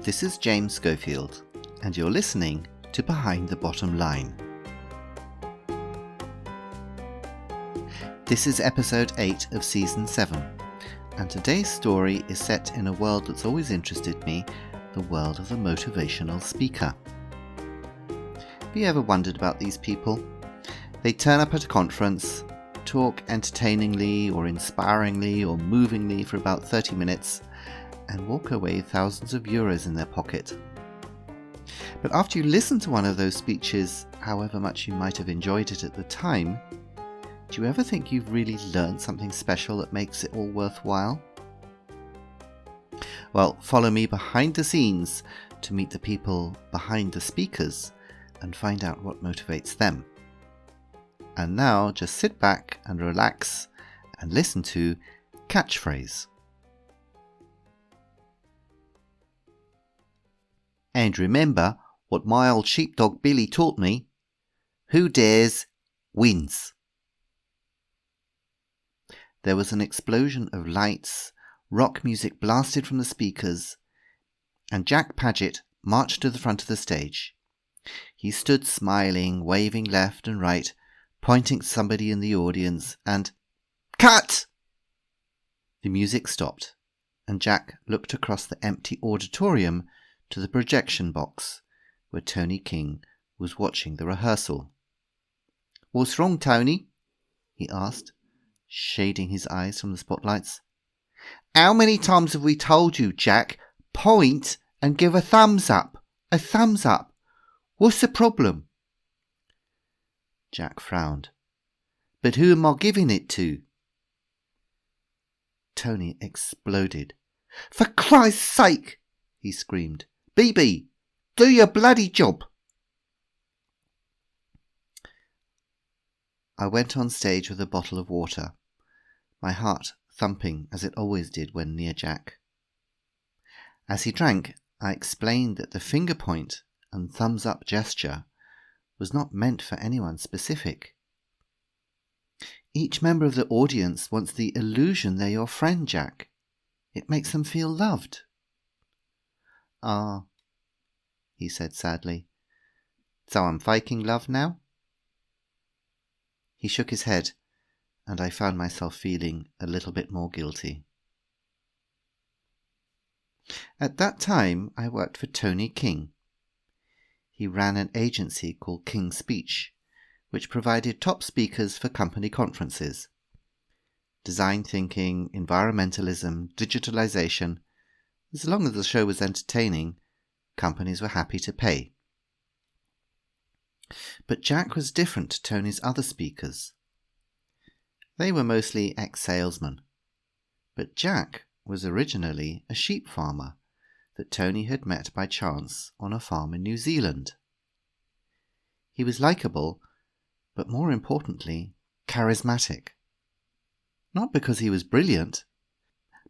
This is James Schofield, and you're listening to Behind the Bottom Line. This is episode 8 of season 7, and today's story is set in a world that's always interested me, the world of the motivational speaker. Have you ever wondered about these people? They turn up at a conference, talk entertainingly or inspiringly or movingly for about 30 minutes, and walk away thousands of euros in their pocket. But after you listen to one of those speeches, however much you might have enjoyed it at the time, do you ever think you've really learned something special that makes it all worthwhile? Well, follow me behind the scenes to meet the people behind the speakers and find out what motivates them. And now just sit back and relax and listen to Catchphrase. And remember what my old sheepdog Billy taught me: who dares wins. There was an explosion of lights, rock music blasted from the speakers, and Jack Paget marched to the front of the stage. He stood smiling, waving left and right, pointing at somebody in the audience, and "Cut!" The music stopped, and Jack looked across the empty auditorium to the projection box where Tony King was watching the rehearsal. "What's wrong, Tony?" he asked, shading his eyes from the spotlights. "How many times have we told you, Jack? Point and give a thumbs up. A thumbs up. What's the problem?" Jack frowned. "But who am I giving it to?" Tony exploded. "For Christ's sake!" he screamed. "Bibi, do your bloody job!" I went on stage with a bottle of water, my heart thumping as it always did when near Jack. As he drank, I explained that the finger point and thumbs up gesture was not meant for anyone specific. Each member of the audience wants the illusion they're your friend, Jack. It makes them feel loved. "Ah," he said sadly. "So I'm faking love now?" He shook his head, and I found myself feeling a little bit more guilty. At that time, I worked for Tony King. He ran an agency called King Speech, which provided top speakers for company conferences. Design thinking, environmentalism, digitalization. As long as the show was entertaining, companies were happy to pay. But Jack was different to Tony's other speakers. They were mostly ex-salesmen, but Jack was originally a sheep farmer that Tony had met by chance on a farm in New Zealand. He was likable, but more importantly, charismatic. Not because he was brilliant,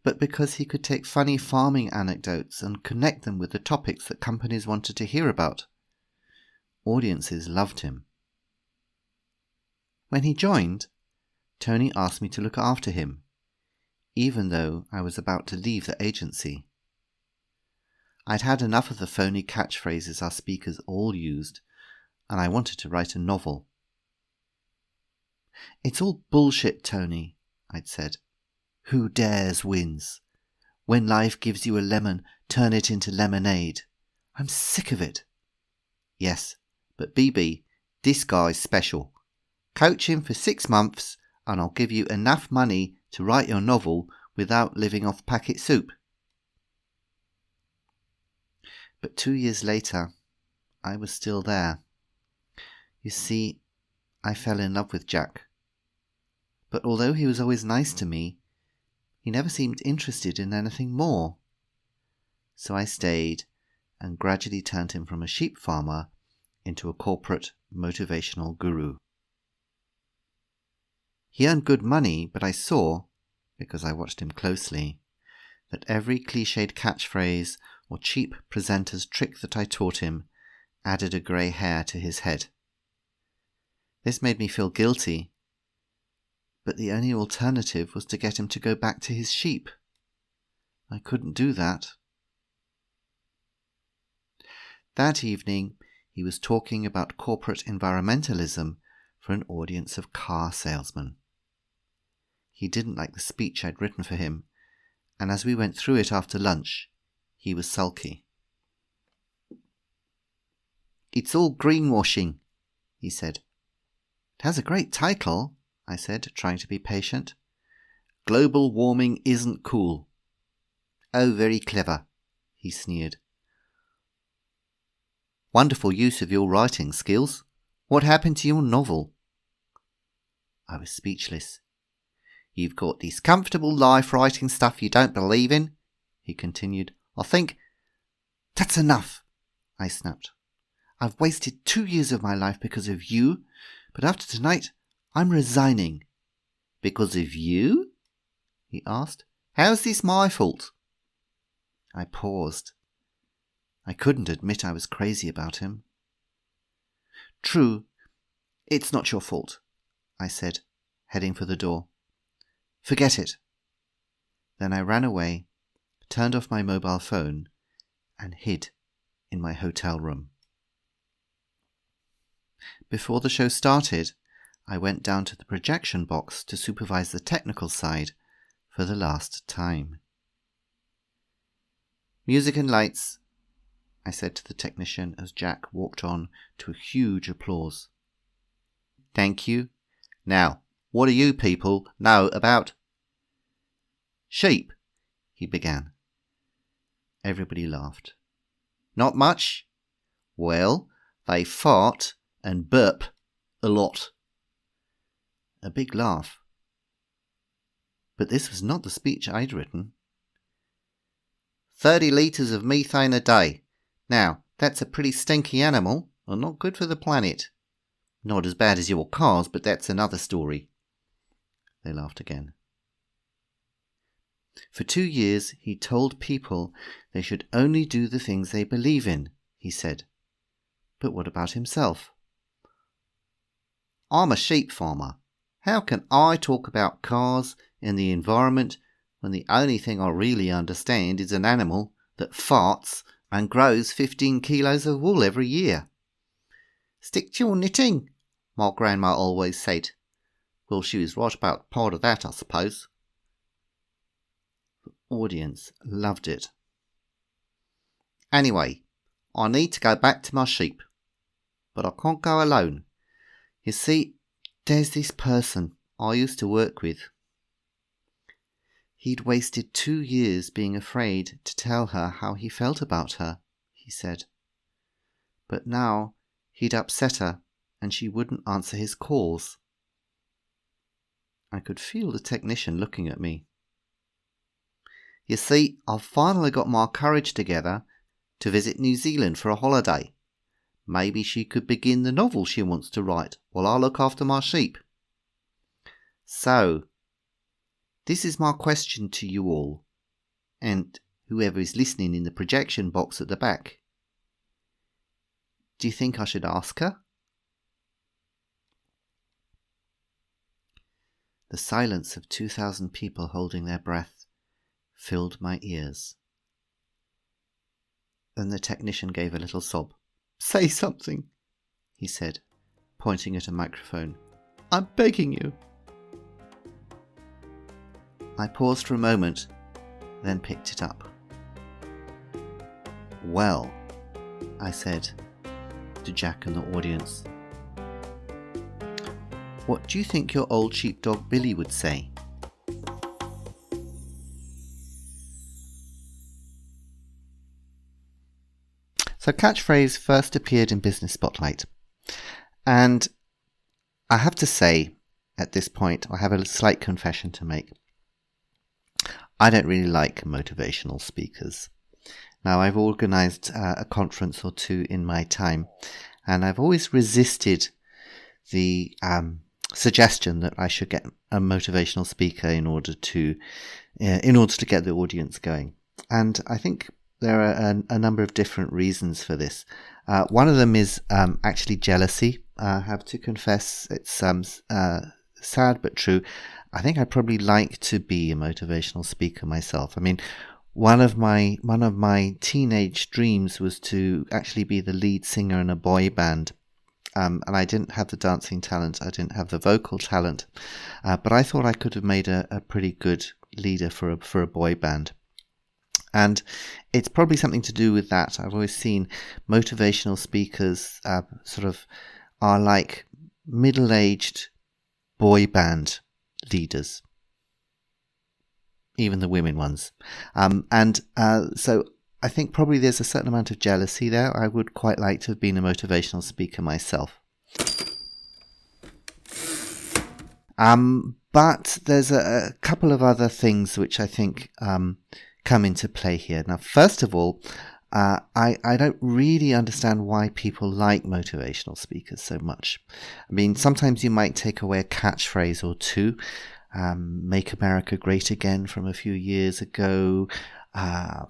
but because he could take funny farming anecdotes and connect them with the topics that companies wanted to hear about. Audiences loved him. When he joined, Tony asked me to look after him, even though I was about to leave the agency. I'd had enough of the phony catchphrases our speakers all used, and I wanted to write a novel. "It's all bullshit, Tony," I'd said. "Who dares wins. When life gives you a lemon, turn it into lemonade. I'm sick of it." "Yes, but Bibi, this guy's special. Coach him for 6 months and I'll give you enough money to write your novel without living off packet soup." But 2 years later, I was still there. You see, I fell in love with Jack. But although he was always nice to me, he never seemed interested in anything more. So I stayed and gradually turned him from a sheep farmer into a corporate motivational guru. He earned good money, but I saw, because I watched him closely, that every cliched catchphrase or cheap presenter's trick that I taught him added a grey hair to his head. This made me feel guilty, but the only alternative was to get him to go back to his sheep. I couldn't do that. That evening, he was talking about corporate environmentalism for an audience of car salesmen. He didn't like the speech I'd written for him, and as we went through it after lunch, he was sulky. "It's all greenwashing," he said. "It has a great title," I said, trying to be patient. "Global warming isn't cool." "Oh, very clever," he sneered. "Wonderful use of your writing skills. What happened to your novel?" I was speechless. "You've got this comfortable life writing stuff you don't believe in," he continued. "I think—" "That's enough," I snapped. "I've wasted 2 years of my life because of you, but after tonight, I'm resigning." "Because of you?" he asked. "How's this my fault?" I paused. I couldn't admit I was crazy about him. "True, it's not your fault," I said, heading for the door. "Forget it." Then I ran away, turned off my mobile phone, and hid in my hotel room. Before the show started, I went down to the projection box to supervise the technical side for the last time. "Music and lights," I said to the technician as Jack walked on to a huge applause. "Thank you. Now, what do you people know about—" "Sheep," he began. Everybody laughed. "Not much? Well, they fart and burp a lot." A big laugh. But this was not the speech I'd written. 30 litres of methane a day. Now, that's a pretty stinky animal and not good for the planet. Not as bad as your cars, but that's another story." They laughed again. For 2 years, he told people they should only do the things they believe in, he said. But what about himself? "I'm a sheep farmer. How can I talk about cars and the environment when the only thing I really understand is an animal that farts and grows 15 kilos of wool every year? Stick to your knitting, my grandma always said." Well, she was right about part of that, I suppose. The audience loved it. "Anyway, I need to go back to my sheep. But I can't go alone. You see, there's this person I used to work with." He'd wasted 2 years being afraid to tell her how he felt about her, he said. But now he'd upset her and she wouldn't answer his calls. I could feel the technician looking at me. "You see, I've finally got my courage together to visit New Zealand for a holiday. Maybe she could begin the novel she wants to write while I look after my sheep. So, this is my question to you all, and whoever is listening in the projection box at the back. Do you think I should ask her?" The silence of 2,000 people holding their breath filled my ears. Then the technician gave a little sob. "Say something," he said, pointing at a microphone. "I'm begging you." I paused for a moment, then picked it up. "Well," I said to Jack and the audience, "what do you think your old sheepdog Billy would say?" So Catchphrase first appeared in Business Spotlight. And I have to say, at this point, I have a slight confession to make. I don't really like motivational speakers. Now, I've organised a conference or two in my time, and I've always resisted the suggestion that I should get a motivational speaker in order to get the audience going. And I think there are a number of different reasons for this. One of them is actually jealousy. I have to confess, it's sad but true. I think I'd probably like to be a motivational speaker myself. I mean, one of my teenage dreams was to actually be the lead singer in a boy band. And I didn't have the dancing talent, I didn't have the vocal talent, but I thought I could have made a pretty good leader for a boy band. And it's probably something to do with that. I've always seen motivational speakers sort of are like middle-aged boy band leaders, even the women ones. So I think probably there's a certain amount of jealousy there. I would quite like to have been a motivational speaker myself. But there's a couple of other things which I think come into play here. Now, first of all, I don't really understand why people like motivational speakers so much. I mean, sometimes you might take away a catchphrase or two. Make America Great Again from a few years ago.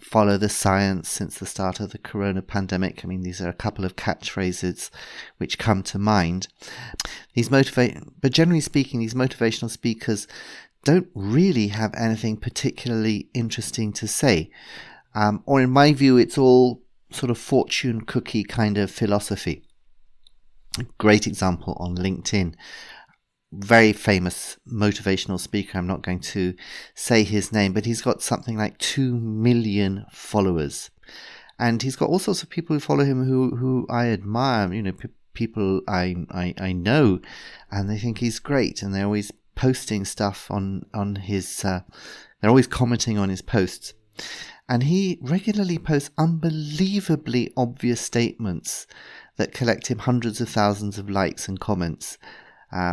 Follow the science since the start of the corona pandemic. I mean, these are a couple of catchphrases which come to mind. But generally speaking, these motivational speakers don't really have anything particularly interesting to say. Or in my view, it's all sort of fortune cookie kind of philosophy. A great example on LinkedIn. Very famous motivational speaker. I'm not going to say his name, but he's got something like 2 million followers. And he's got all sorts of people who follow him who I admire, people I know, and they think he's great, and they're always posting stuff on his, they're always commenting on his posts. And he regularly posts unbelievably obvious statements that collect him hundreds of thousands of likes and comments.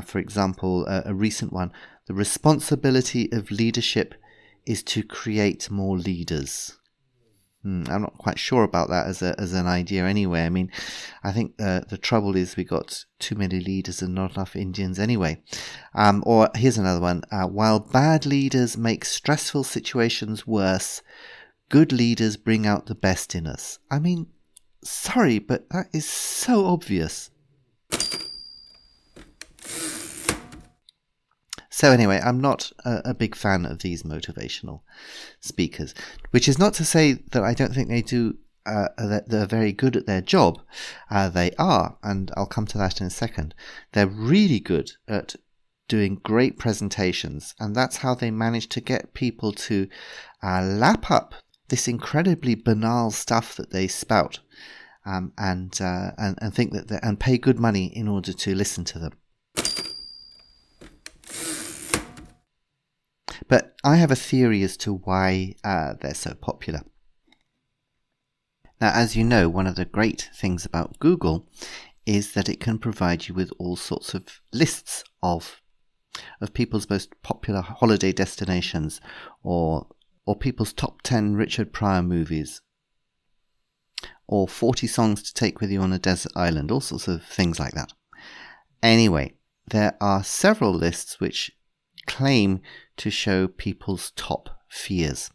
For example, a recent one, the responsibility of leadership is to create more leaders. I'm not quite sure about that as an idea anyway. I mean, I think the trouble is we got too many leaders and not enough Indians anyway. Or here's another one. While bad leaders make stressful situations worse, good leaders bring out the best in us. I mean, sorry, but that is so obvious. So anyway, I'm not a big fan of these motivational speakers, which is not to say that I don't think they do, that they're very good at their job. They are, and I'll come to that in a second. They're really good at doing great presentations, and that's how they manage to get people to lap up this incredibly banal stuff that they spout, and think that and pay good money in order to listen to them. But I have a theory as to why they're so popular. Now, as you know, one of the great things about Google is that it can provide you with all sorts of lists of people's most popular holiday destinations, or people's top 10 Richard Pryor movies, or 40 songs to take with you on a desert island, all sorts of things like that. Anyway, there are several lists which claim to show people's top fears.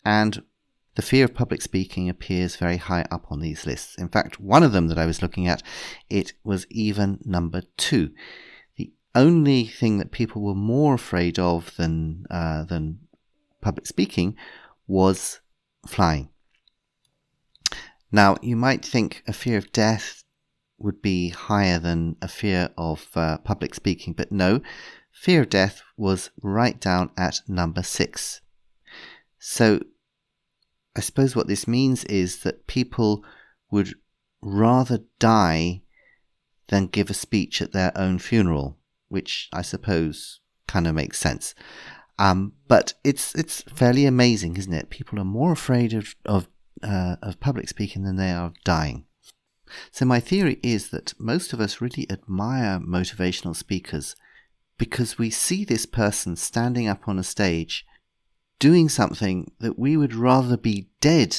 And the fear of public speaking appears very high up on these lists. In fact, one of them that I was looking at, it was even number 2. The only thing that people were more afraid of than public speaking was flying. Now, you might think a fear of death would be higher than a fear of public speaking, but no. Fear of death was right down at number 6. So I suppose what this means is that people would rather die than give a speech at their own funeral, which I suppose kind of makes sense. But it's fairly amazing, isn't it? People are more afraid of public speaking than they are of dying. So my theory is that most of us really admire motivational speakers because we see this person standing up on a stage doing something that we would rather be dead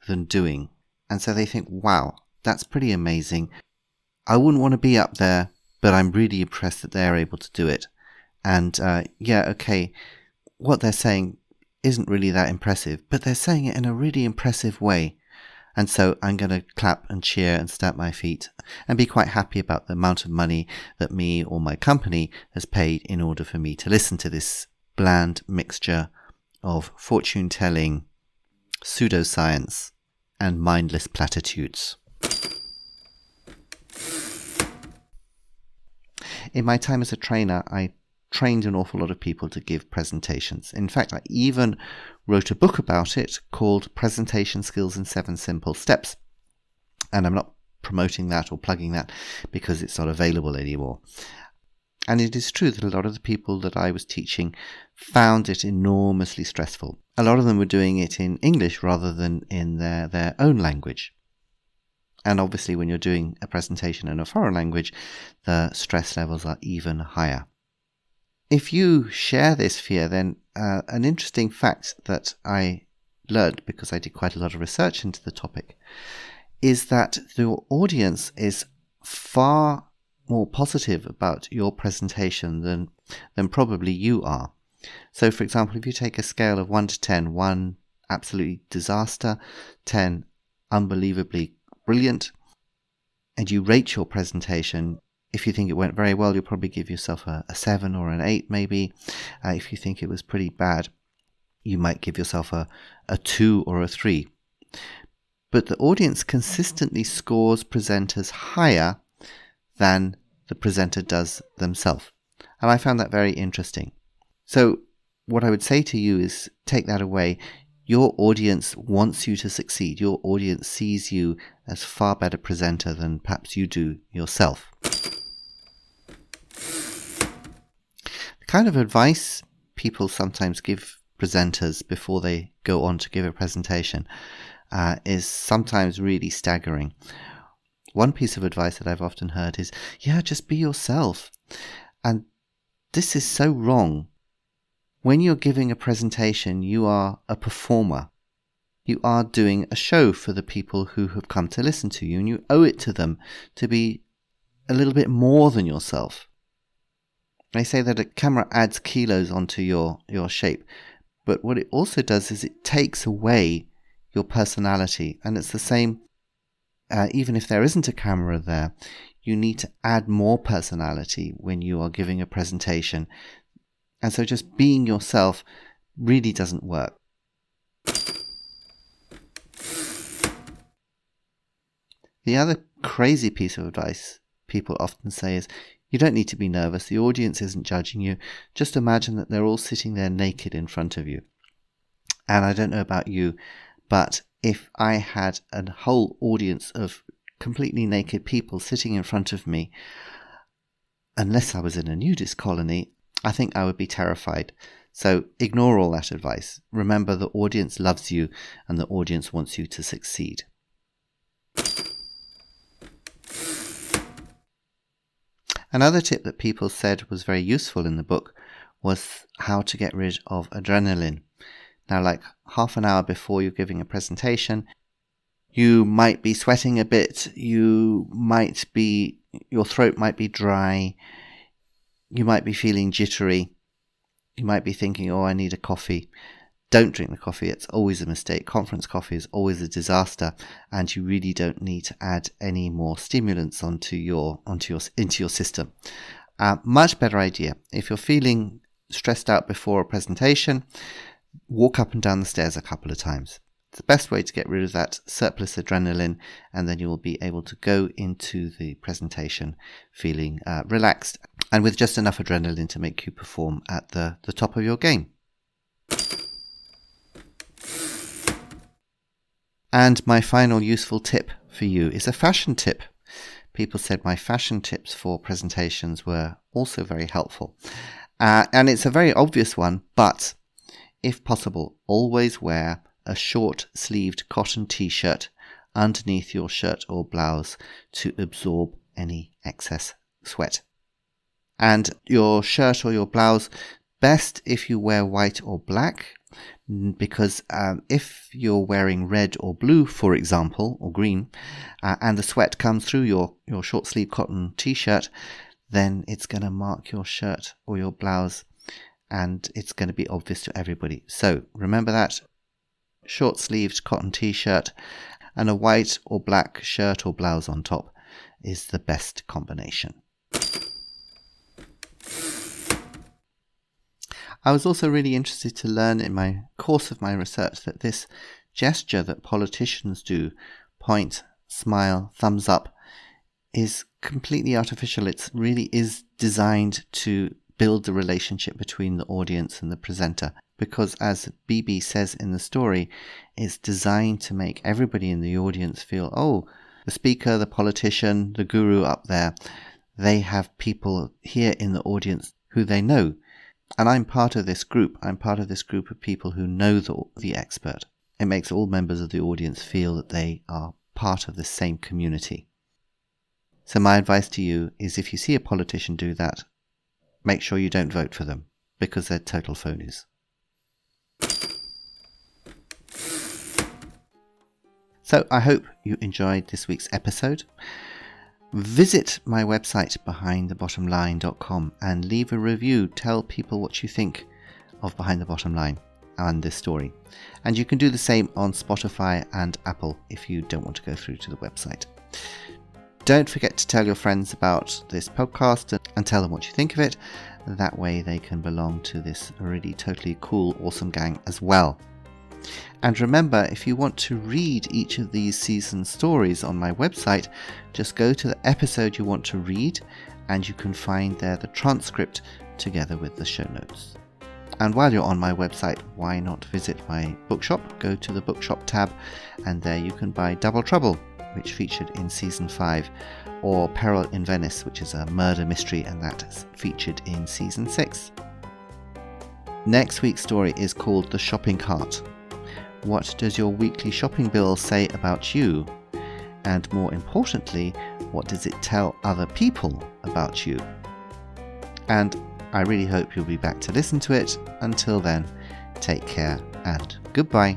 than doing. And so they think, wow, that's pretty amazing. I wouldn't want to be up there, but I'm really impressed that they're able to do it. And okay, what they're saying isn't really that impressive, but they're saying it in a really impressive way. And so I'm going to clap and cheer and stamp my feet and be quite happy about the amount of money that me or my company has paid in order for me to listen to this bland mixture of fortune-telling pseudoscience, and mindless platitudes. In my time as a trainer, I trained an awful lot of people to give presentations. In fact, I even wrote a book about it called Presentation Skills in 7 Simple Steps. And I'm not promoting that or plugging that because it's not available anymore. And it is true that a lot of the people that I was teaching found it enormously stressful. A lot of them were doing it in English rather than in their own language. And obviously when you're doing a presentation in a foreign language, the stress levels are even higher. If you share this fear, then an interesting fact that I learned, because I did quite a lot of research into the topic, is that the audience is far more positive about your presentation than probably you are. So, for example, if you take a scale of 1 to 10, 1 absolutely disaster, 10 unbelievably brilliant, and you rate your presentation, if you think it went very well, you'll probably give yourself a 7 or an 8 maybe. If you think it was pretty bad, you might give yourself a 2 or a 3. But the audience consistently scores presenters higher than the presenter does themselves. And I found that very interesting. So what I would say to you is take that away. Your audience wants you to succeed. Your audience sees you as far better presenter than perhaps you do yourself. The kind of advice people sometimes give presenters before they go on to give a presentation is sometimes really staggering. One piece of advice that I've often heard is, just be yourself. And this is so wrong. When you're giving a presentation, you are a performer. You are doing a show for the people who have come to listen to you, and you owe it to them to be a little bit more than yourself. They say that a camera adds kilos onto your shape, but what it also does is it takes away your personality. And it's the same, even if there isn't a camera there, you need to add more personality when you are giving a presentation. And so just being yourself really doesn't work. The other crazy piece of advice people often say is, you don't need to be nervous. The audience isn't judging you. Just imagine that they're all sitting there naked in front of you. And I don't know about you, but if I had a whole audience of completely naked people sitting in front of me, unless I was in a nudist colony, I think I would be terrified. So ignore all that advice. Remember, the audience loves you and the audience wants you to succeed. Another tip that people said was very useful in the book was how to get rid of adrenaline. Now, like half an hour before you're giving a presentation, you might be sweating a bit, your throat might be dry, you might be feeling jittery, you might be thinking, I need a coffee. Don't drink the coffee, it's always a mistake. Conference coffee is always a disaster, and you really don't need to add any more stimulants into your system. Much better idea. If you're feeling stressed out before a presentation, walk up and down the stairs a couple of times. It's the best way to get rid of that surplus adrenaline, and then you will be able to go into the presentation feeling relaxed and with just enough adrenaline to make you perform at the top of your game. And my final useful tip for you is a fashion tip. People said my fashion tips for presentations were also very helpful. And it's a very obvious one, but if possible, always wear a short-sleeved cotton t-shirt underneath your shirt or blouse to absorb any excess sweat. And your shirt or your blouse, best if you wear white or black, because if you're wearing red or blue, for example, or green, and the sweat comes through your short-sleeve cotton t-shirt, then it's going to mark your shirt or your blouse, and it's going to be obvious to everybody. So remember that. Short-sleeved cotton t-shirt and a white or black shirt or blouse on top is the best combination. I was also really interested to learn in my course of my research that this gesture that politicians do, point, smile, thumbs up, is completely artificial. It really is designed to build the relationship between the audience and the presenter, because as Bibi says in the story, it's designed to make everybody in the audience feel, oh, the speaker, the politician, the guru up there, they have people here in the audience who they know. And I'm part of this group. I'm part of this group of people who know the expert. It makes all members of the audience feel that they are part of the same community. So my advice to you is, if you see a politician do that, make sure you don't vote for them, because they're total phonies. So I hope you enjoyed this week's episode. Visit my website behindthebottomline.com and leave a review. Tell people what you think of Behind the Bottom Line and this story. And you can do the same on Spotify and Apple if you don't want to go through to the website. Don't forget to tell your friends about this podcast and tell them what you think of it. That way they can belong to this really totally cool, awesome gang as well. And remember, if you want to read each of these season stories on my website, just go to the episode you want to read and you can find there the transcript together with the show notes. And while you're on my website, why not visit my bookshop? Go to the bookshop tab and there you can buy Double Trouble, which featured in season 5, or Peril in Venice, which is a murder mystery, and that's featured in season 6. Next week's story is called The Shopping Cart. What does your weekly shopping bill say about you? And more importantly, what does it tell other people about you? And I really hope you'll be back to listen to it. Until then, take care and goodbye.